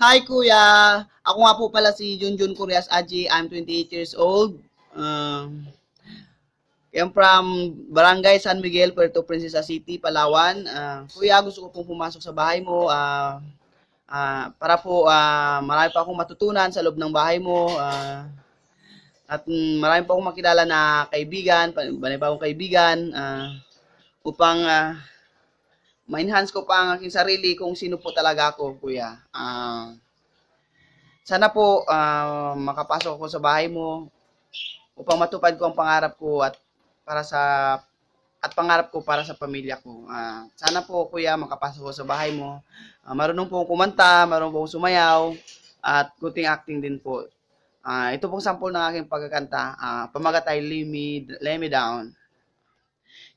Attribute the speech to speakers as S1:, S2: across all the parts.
S1: Hi kuya, ako nga po pala si Junjun Curias Aji, I'm 28 years old. I'm from Barangay San Miguel, Puerto Princesa City, Palawan. Kuya, gusto ko pong pumasok sa bahay mo para po marami pa akong matutunan sa loob ng bahay mo. At marami pa akong makilala na kaibigan, panibagong kaibigan, upang ma-enhance ko pa ang aking sarili kung sino po talaga ako, kuya. Sana po makapasok ako sa bahay mo upang matupad ko ang pangarap ko at pangarap ko para sa pamilya ko. Sana po kuya makapasok ko sa bahay mo. Marunong po akong kumanta, marunong po akong sumayaw at kunting acting din po. Ito pong sample ng aking pagkakanta. Pamagat ay Lay Me Down.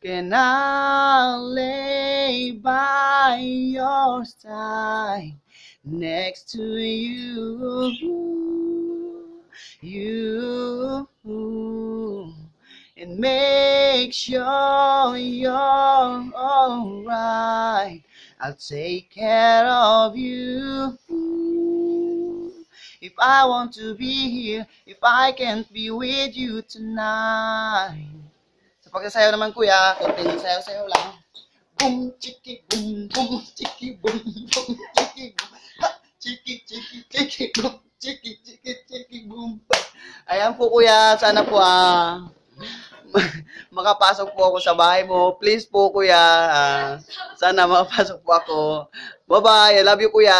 S1: Can I lay by your side next to you, and make sure you're alright. I'll take care of you. If I want to be here, if I can't be with you tonight. Sa pagsasayaw naman kuya, kunting sayaw-sayaw lang. Boom, chiki, boom, boom, chiki, boom, boom, chiki, boom. Ha, chiki, chiki, chiki, boom, chiki, chiki, chiki, boom. Ayan po kuya, sana po makapasok po ako sa bahay mo. Please po kuya, sana makapasok po ako. Bye-bye, I love you kuya.